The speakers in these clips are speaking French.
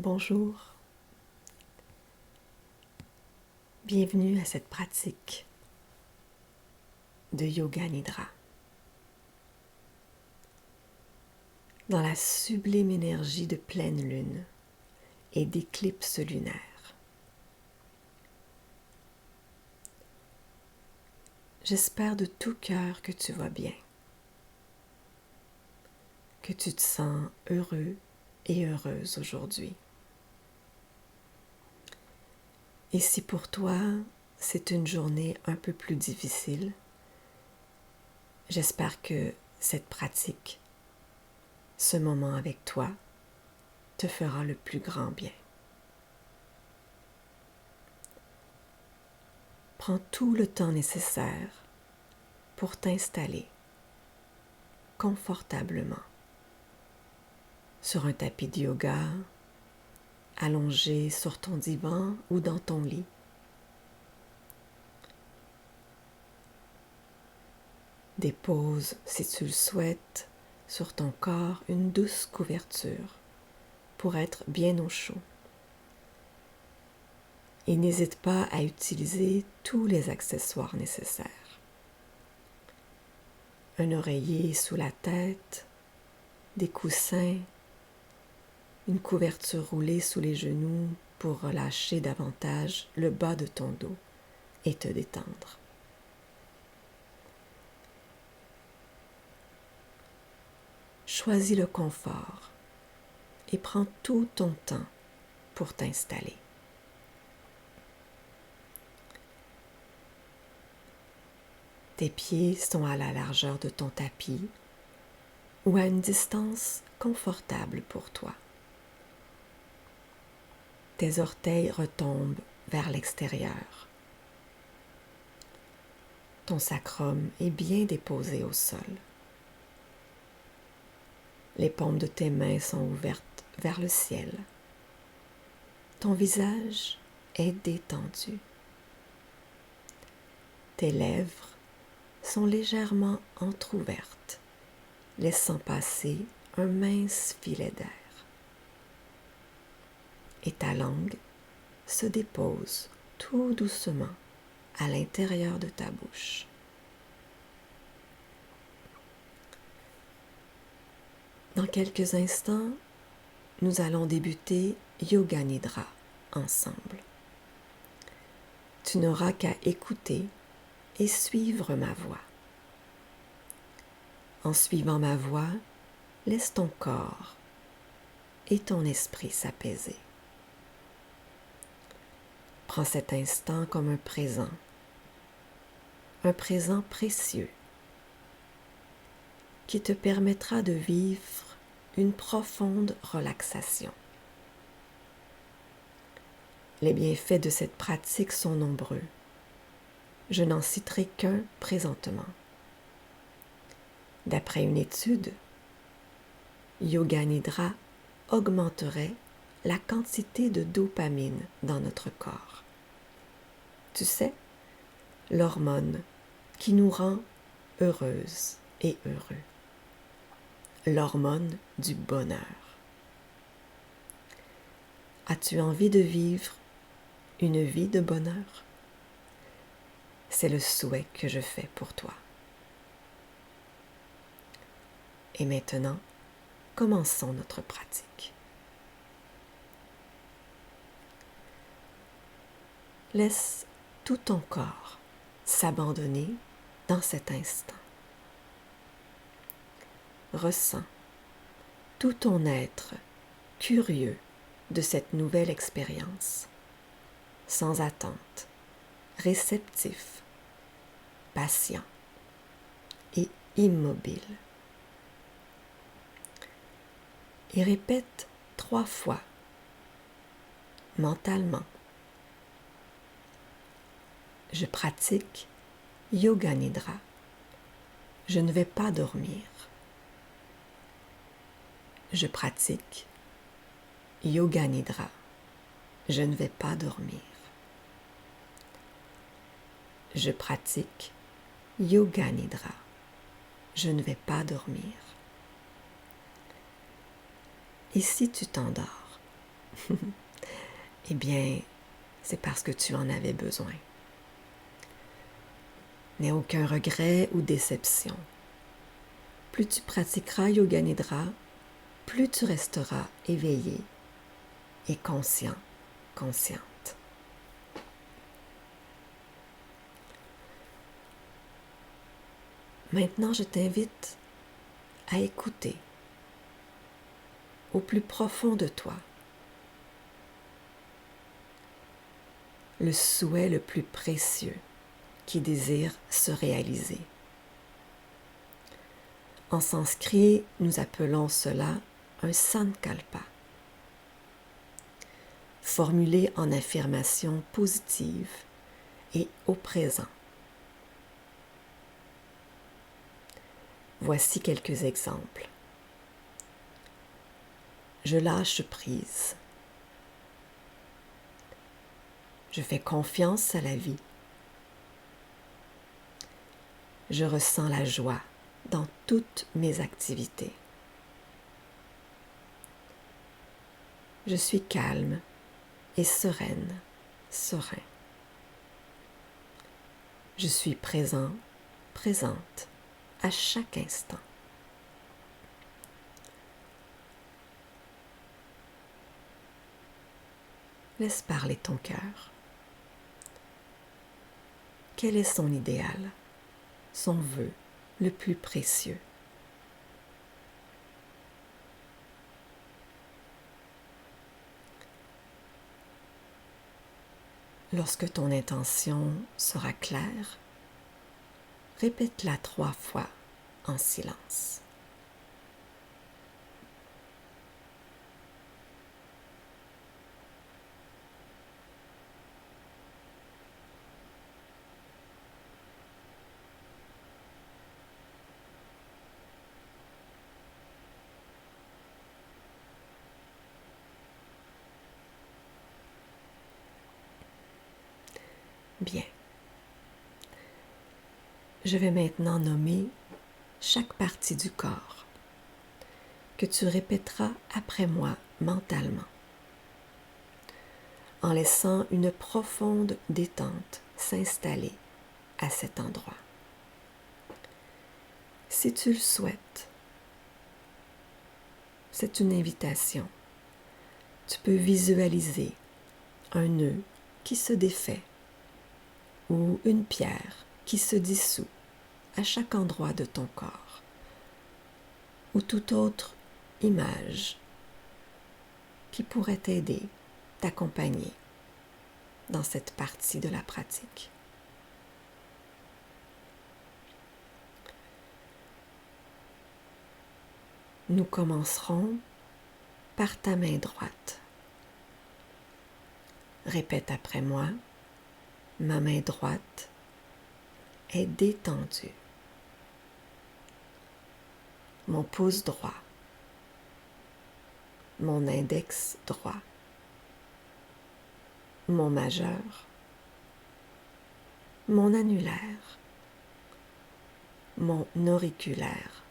Bonjour, bienvenue à cette pratique de Yoga Nidra. Dans la sublime énergie de pleine lune et d'éclipse lunaire. J'espère de tout cœur que tu vas bien, que tu te sens heureux et heureuse aujourd'hui. Et si pour toi, c'est une journée un peu plus difficile, j'espère que cette pratique, ce moment avec toi, te fera le plus grand bien. Prends tout le temps nécessaire pour t'installer confortablement sur un tapis de yoga, allongé sur ton divan ou dans ton lit. Dépose, si tu le souhaites, sur ton corps une douce couverture pour être bien au chaud. Et n'hésite pas à utiliser tous les accessoires nécessaires. Un oreiller sous la tête, des coussins, une couverture roulée sous les genoux pour relâcher davantage le bas de ton dos et te détendre. Choisis le confort et prends tout ton temps pour t'installer. Tes pieds sont à la largeur de ton tapis ou à une distance confortable pour toi. Tes orteils retombent vers l'extérieur. Ton sacrum est bien déposé au sol. Les paumes de tes mains sont ouvertes vers le ciel. Ton visage est détendu. Tes lèvres sont légèrement entr'ouvertes, laissant passer un mince filet d'air. Et ta langue se dépose tout doucement à l'intérieur de ta bouche. Dans quelques instants, nous allons débuter Yoga Nidra ensemble. Tu n'auras qu'à écouter et suivre ma voix. En suivant ma voix, laisse ton corps et ton esprit s'apaiser. Prends cet instant comme un présent précieux qui te permettra de vivre une profonde relaxation. Les bienfaits de cette pratique sont nombreux. Je n'en citerai qu'un présentement. D'après une étude, Yoga Nidra augmenterait la quantité de dopamine dans notre corps. Tu sais, l'hormone qui nous rend heureuses et heureux. L'hormone du bonheur. As-tu envie de vivre une vie de bonheur? C'est le souhait que je fais pour toi. Et maintenant, commençons notre pratique. Laisse tout ton corps s'abandonner dans cet instant. Ressens tout ton être curieux de cette nouvelle expérience, sans attente, réceptif, patient et immobile. Et répète 3 fois, mentalement. Je pratique Yoga Nidra. Je ne vais pas dormir. Je pratique Yoga Nidra. Je ne vais pas dormir. Je pratique Yoga Nidra. Je ne vais pas dormir. Et si tu t'endors? Eh bien, c'est parce que tu en avais besoin. N'aie aucun regret ou déception. Plus tu pratiqueras Yoga Nidra, plus tu resteras éveillé et conscient, consciente. Maintenant, je t'invite à écouter au plus profond de toi le souhait le plus précieux qui désire se réaliser. En sanskrit, nous appelons cela un sankalpa, formulé en affirmation positive et au présent. Voici quelques exemples. Je lâche prise. Je fais confiance à la vie. Je ressens la joie dans toutes mes activités. Je suis calme et sereine, serein. Je suis présent, présente à chaque instant. Laisse parler ton cœur. Quel est son idéal, son vœu le plus précieux? Lorsque ton intention sera claire, répète-la 3 fois en silence. Bien. Je vais maintenant nommer chaque partie du corps que tu répéteras après moi mentalement, en laissant une profonde détente s'installer à cet endroit. Si tu le souhaites, c'est une invitation. Tu peux visualiser un nœud qui se défait ou une pierre qui se dissout à chaque endroit de ton corps ou toute autre image qui pourrait t'aider, t'accompagner dans cette partie de la pratique. Nous commencerons par ta main droite. Répète après moi, ma main droite est détendue. Mon pouce droit, mon index droit, mon majeur, mon annulaire, mon auriculaire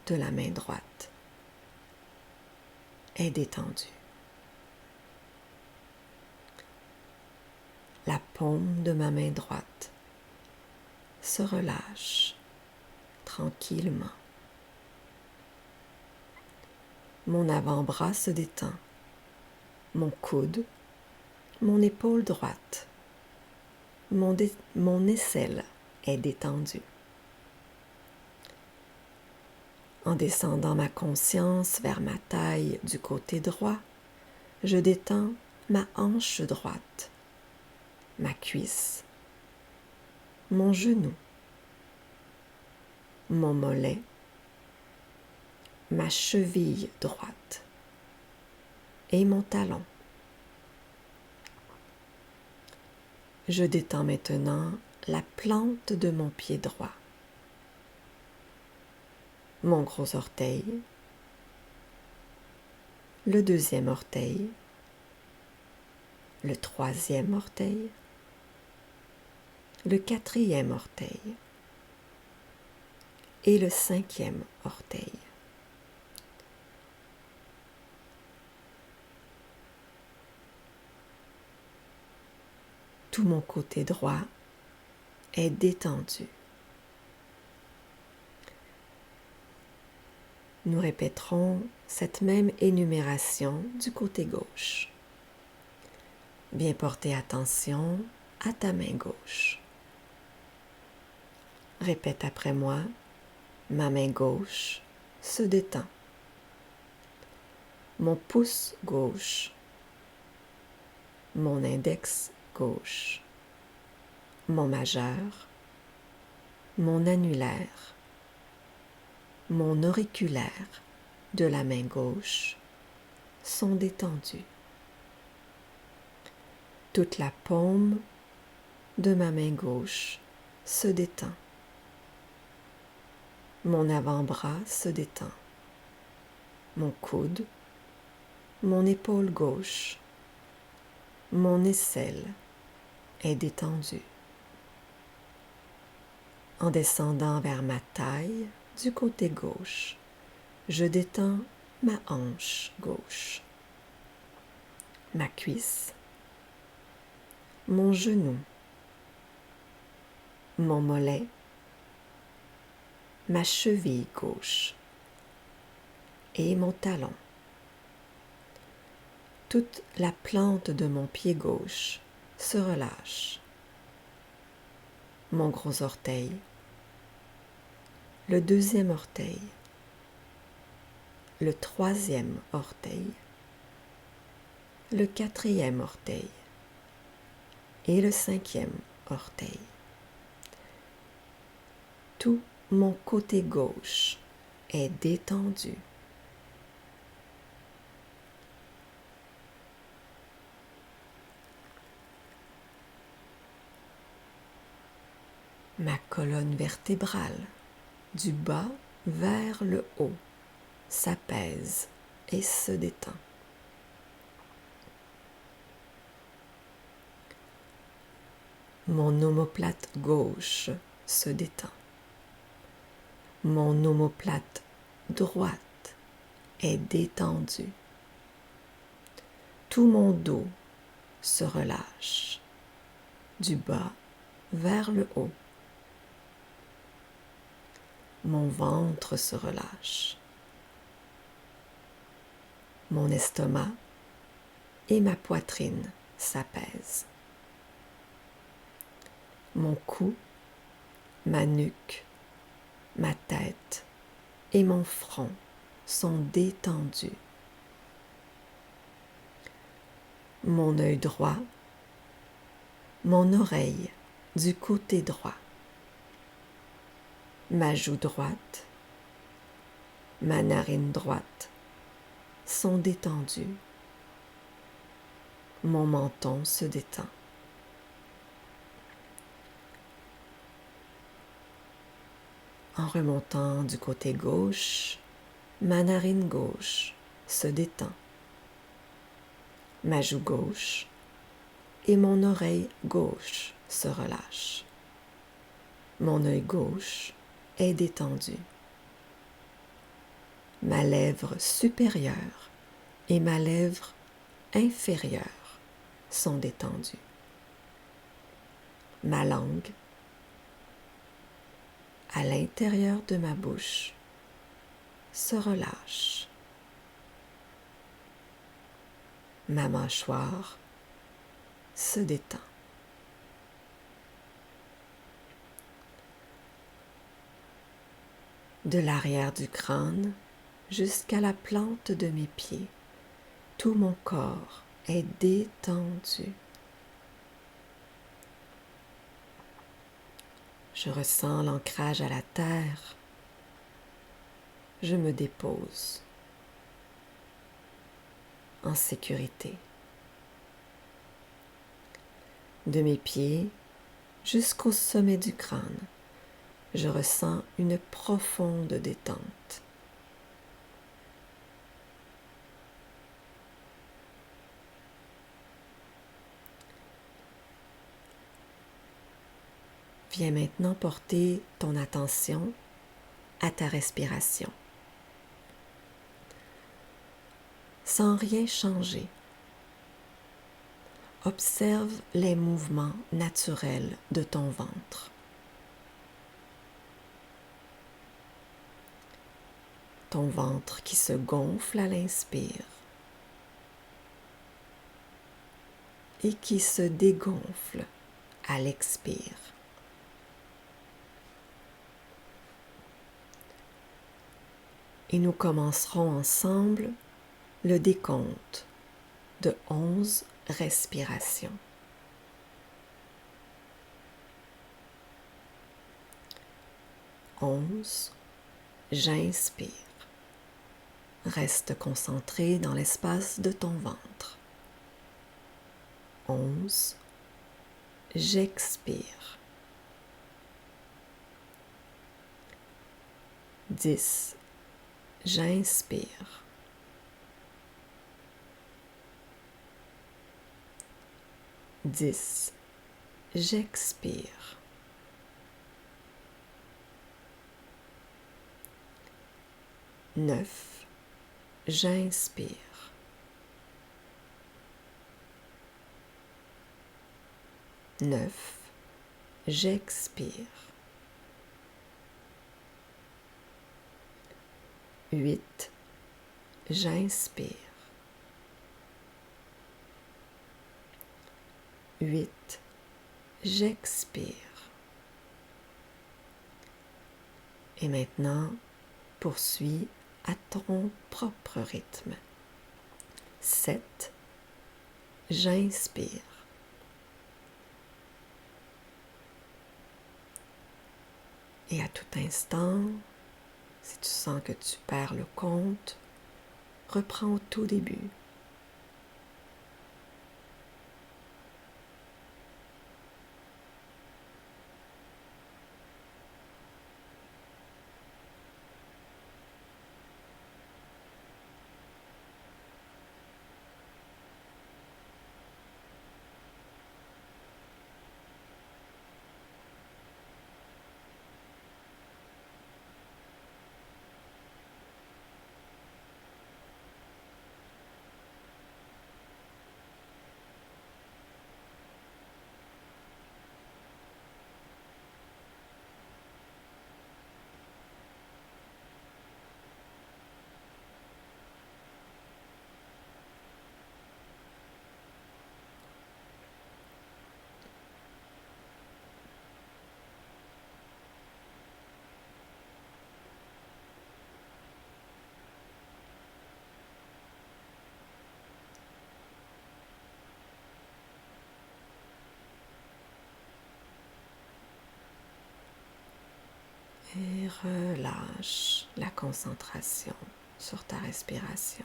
de la main droite est détendu. La paume de ma main droite se relâche tranquillement. Mon avant-bras se détend, mon coude, mon épaule droite, mon aisselle est détendue. En descendant ma conscience vers ma taille du côté droit, je détends ma hanche droite, ma cuisse, mon genou, mon mollet, ma cheville droite et mon talon. Je détends maintenant la plante de mon pied droit, mon gros orteil, le deuxième orteil, le troisième orteil, le quatrième orteil et le cinquième orteil. Tout mon côté droit est détendu. Nous répéterons cette même énumération du côté gauche. Viens porter attention à ta main gauche. Répète après moi, ma main gauche se détend. Mon pouce gauche, mon index gauche, mon majeur, mon annulaire, mon auriculaire de la main gauche sont détendus. Toute la paume de ma main gauche se détend. Mon avant-bras se détend. Mon coude, mon épaule gauche, mon aisselle est détendue. En descendant vers ma taille du côté gauche, je détends ma hanche gauche, ma cuisse, mon genou, mon mollet, ma cheville gauche et mon talon. Toute la plante de mon pied gauche se relâche. Mon gros orteil, le deuxième orteil, le troisième orteil, le quatrième orteil et le cinquième orteil. Tout mon côté gauche est détendu. Ma colonne vertébrale, du bas vers le haut, s'apaise et se détend. Mon omoplate gauche se détend. Mon omoplate droite est détendue. Tout mon dos se relâche, du bas vers le haut. Mon ventre se relâche. Mon estomac et ma poitrine s'apaisent. Mon cou, ma nuque, ma tête et mon front sont détendus. Mon œil droit, mon oreille du côté droit, ma joue droite, ma narine droite sont détendues. Mon menton se détend. En remontant du côté gauche, ma narine gauche se détend. Ma joue gauche et mon oreille gauche se relâchent. Mon œil gauche est détendu. Ma lèvre supérieure et ma lèvre inférieure sont détendues. Ma langue à l'intérieur de ma bouche se relâche. Ma mâchoire se détend. De l'arrière du crâne jusqu'à la plante de mes pieds, tout mon corps est détendu. Je ressens l'ancrage à la terre. Je me dépose en sécurité. De mes pieds jusqu'au sommet du crâne, je ressens une profonde détente. Viens maintenant porter ton attention à ta respiration. Sans rien changer, Observe les mouvements naturels de ton ventre. Ton ventre qui se gonfle à l'inspire et qui se dégonfle à l'expire. Et nous commencerons ensemble le décompte de 11 respirations. 11, j'inspire. Reste concentré dans l'espace de ton ventre. 11, j'expire. 10, j'inspire. 10, j'expire. 9, j'inspire. 9, j'expire. 8, j'inspire. 8, j'expire. Et maintenant, poursuis à ton propre rythme. 7, j'inspire. 'Et à tout instant, si tu sens que tu perds le compte, reprends au tout début. Et relâche la concentration sur ta respiration.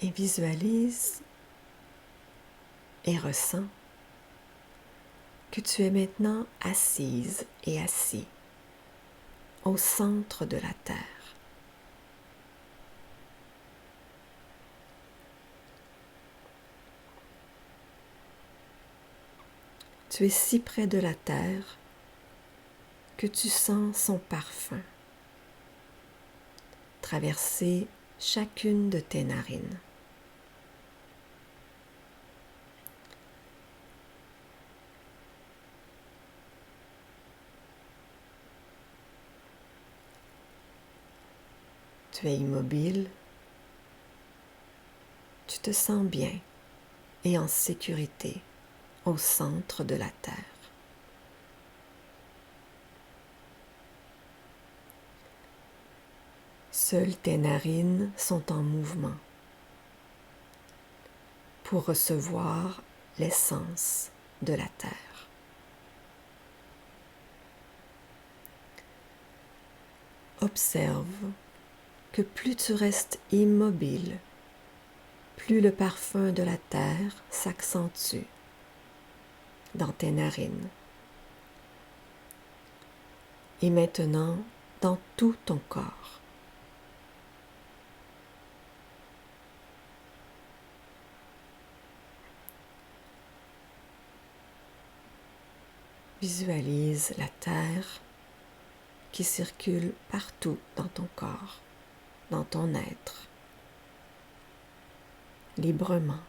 Et visualise et ressens que tu es maintenant assise et assis au centre de la Terre. Tu es si près de la Terre que tu sens son parfum traverser chacune de tes narines. Tu es immobile, tu te sens bien et en sécurité au centre de la Terre. Seules tes narines sont en mouvement pour recevoir l'essence de la Terre. Observe que plus tu restes immobile, plus le parfum de la Terre s'accentue dans tes narines et maintenant dans tout ton corps. Visualise la Terre qui circule partout dans ton corps, dans ton être, librement.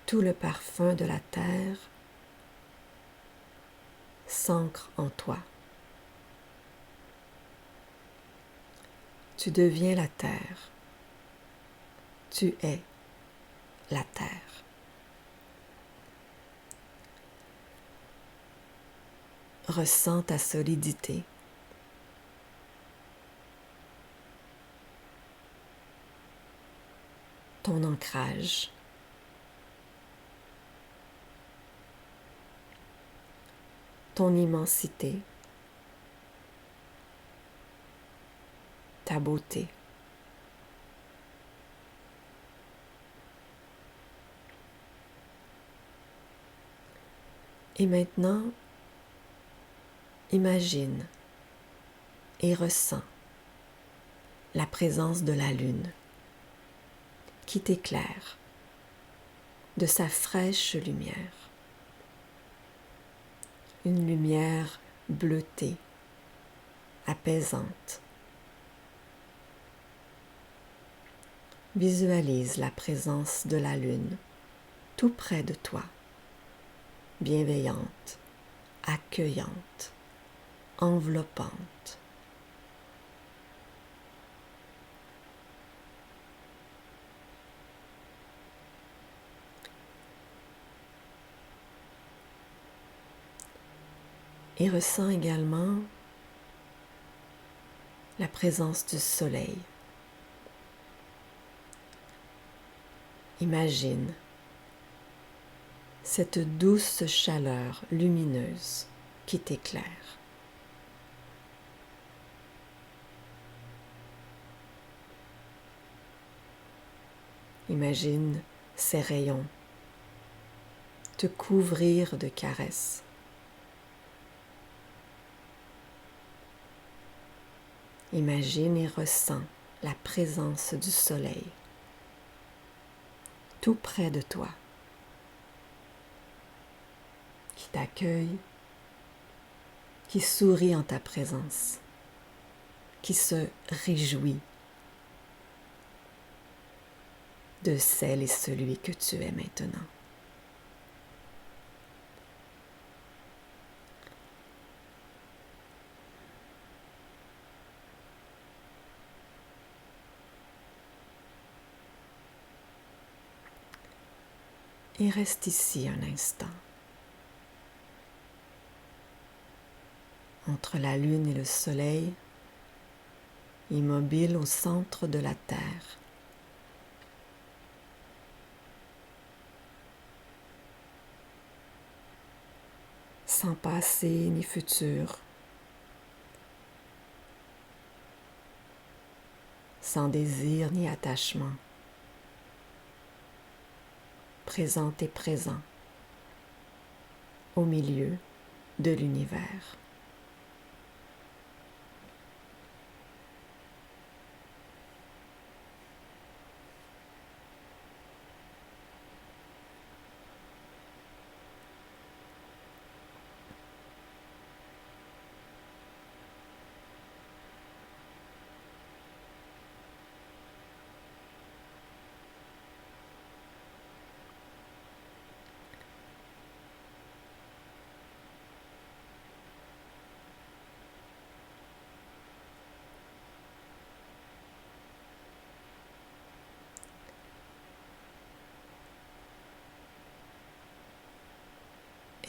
Tout le parfum de la terre s'ancre en toi. Tu deviens la terre. Tu es la terre. Ressens ta solidité. Ton ancrage. Ton immensité. Ta beauté. Et maintenant, imagine et ressens la présence de la lune qui t'éclaire de sa fraîche lumière. Une lumière bleutée, apaisante. Visualise la présence de la lune tout près de toi, bienveillante, accueillante, enveloppante. Et ressens également la présence du soleil. Imagine cette douce chaleur lumineuse qui t'éclaire. Imagine ces rayons te couvrir de caresses. Imagine et ressens la présence du soleil tout près de toi, qui t'accueille, qui sourit en ta présence, qui se réjouit de celle et celui que tu es maintenant. Et reste ici un instant, entre la lune et le soleil, immobile au centre de la terre. Sans passé ni futur, sans désir ni attachement, présent et présent, au milieu de l'univers.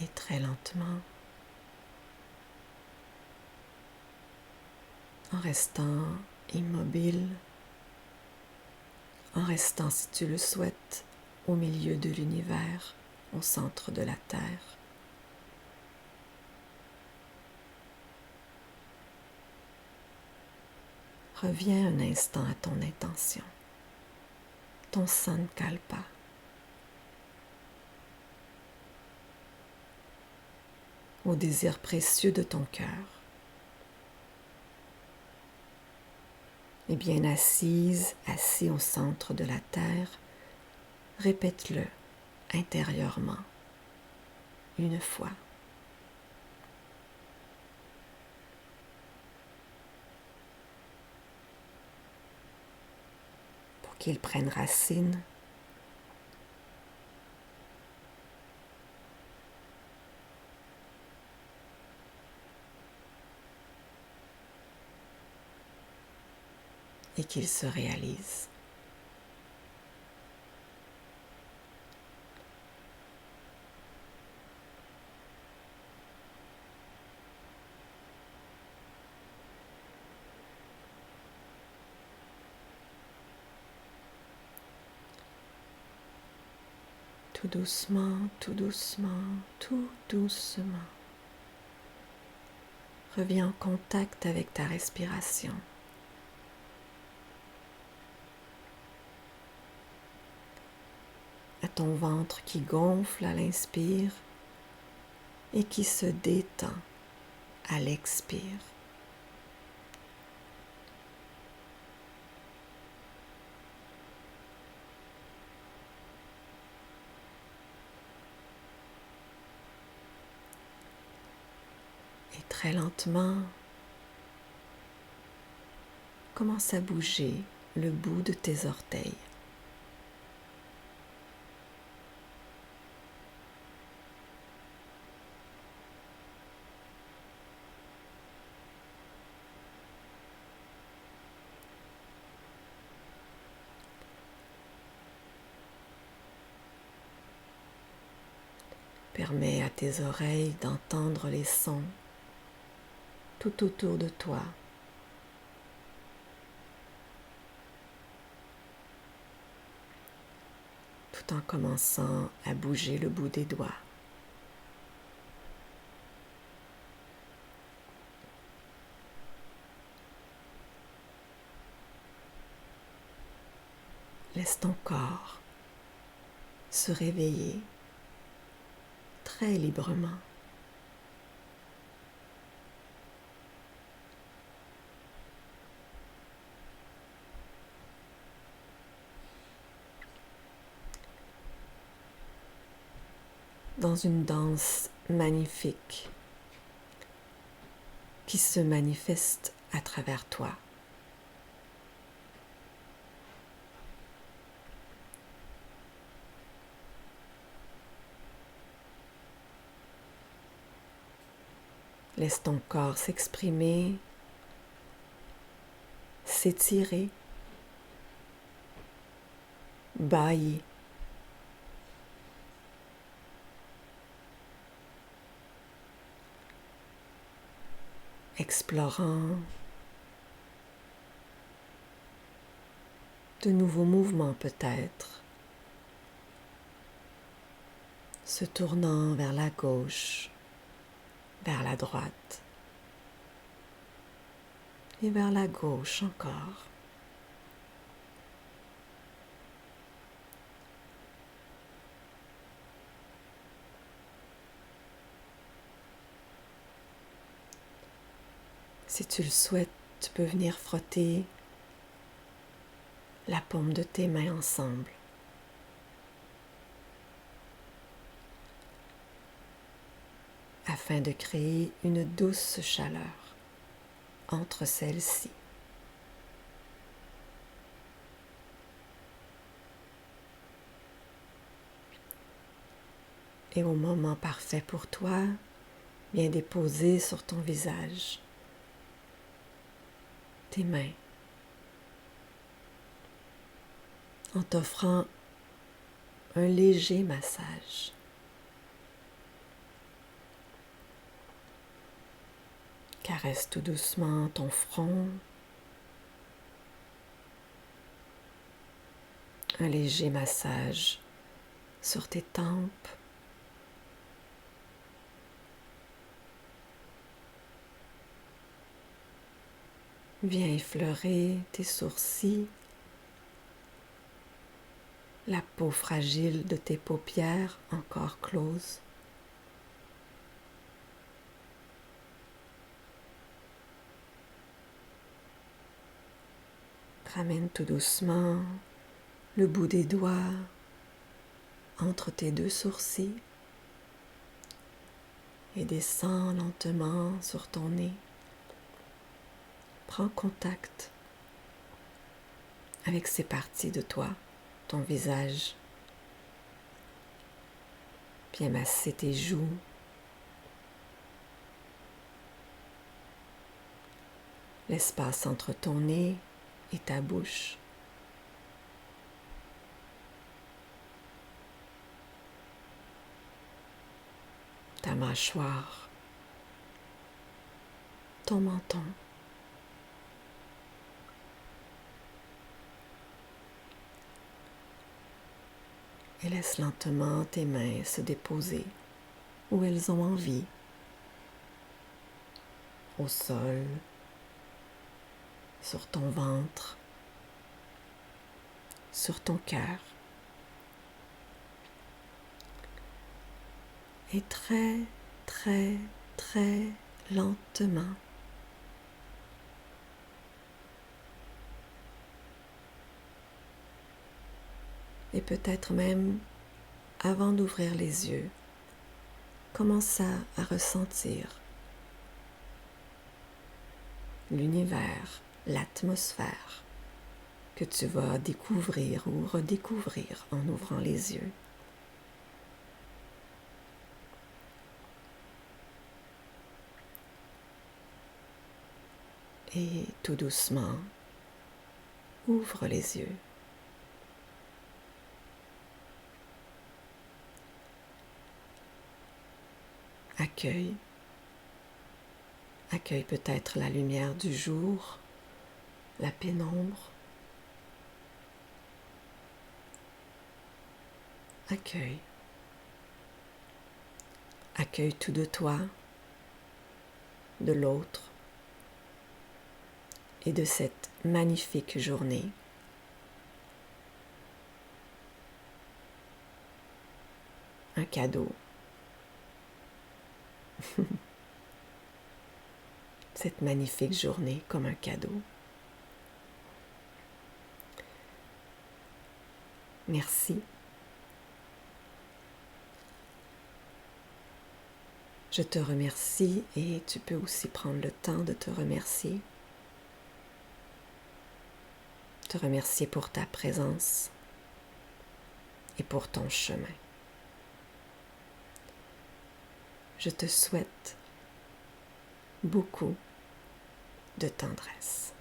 Et très lentement, en restant immobile, en restant, si tu le souhaites, au milieu de l'univers, au centre de la Terre. Reviens un instant à ton intention, ton sankalpa. Au désir précieux de ton cœur. Et bien assise, assis au centre de la terre, Répète-le intérieurement, une fois. Pour qu'il prenne racine. Et qu'il se réalise. Tout doucement, tout doucement, tout doucement. Reviens en contact avec ta respiration. À ton ventre qui gonfle à l'inspire et qui se détend à l'expire. Et très lentement, commence à bouger le bout de tes orteils. Permets à tes oreilles d'entendre les sons tout autour de toi. Tout en commençant à bouger le bout des doigts. Laisse ton corps se réveiller très librement. Dans une danse magnifique qui se manifeste à travers toi. Laisse ton corps s'exprimer, s'étirer, bâiller. Explorant de nouveaux mouvements peut-être, se tournant vers la gauche, vers la droite et vers la gauche encore. Si tu le souhaites, tu peux venir frotter la paume de tes mains ensemble. Afin de créer une douce chaleur entre celles-ci. Et au moment parfait pour toi, viens déposer sur ton visage tes mains en t'offrant un léger massage. Caresse tout doucement ton front, un léger massage sur tes tempes, viens effleurer tes sourcils, la peau fragile de tes paupières encore closes. Ramène tout doucement le bout des doigts entre tes deux sourcils et descends lentement sur ton nez. Prends contact avec ces parties de toi, ton visage. Viens masser tes joues. L'espace entre ton nez et ta bouche. Ta mâchoire. Ton menton. Et laisse lentement tes mains se déposer où elles ont envie. Au sol, sur ton ventre, sur ton cœur. Et très, très, très lentement, et peut-être même avant d'ouvrir les yeux, commence à ressentir l'univers, l'atmosphère que tu vas découvrir ou redécouvrir en ouvrant les yeux. Et tout doucement, ouvre les yeux. Accueille peut-être la lumière du jour, la pénombre. Accueille tout de toi, de l'autre et de cette magnifique journée. Un cadeau. Cette magnifique journée comme un cadeau. Merci. Je te remercie et tu peux aussi prendre le temps de te remercier. Te remercier pour ta présence et pour ton chemin. Je te souhaite beaucoup de tendresse.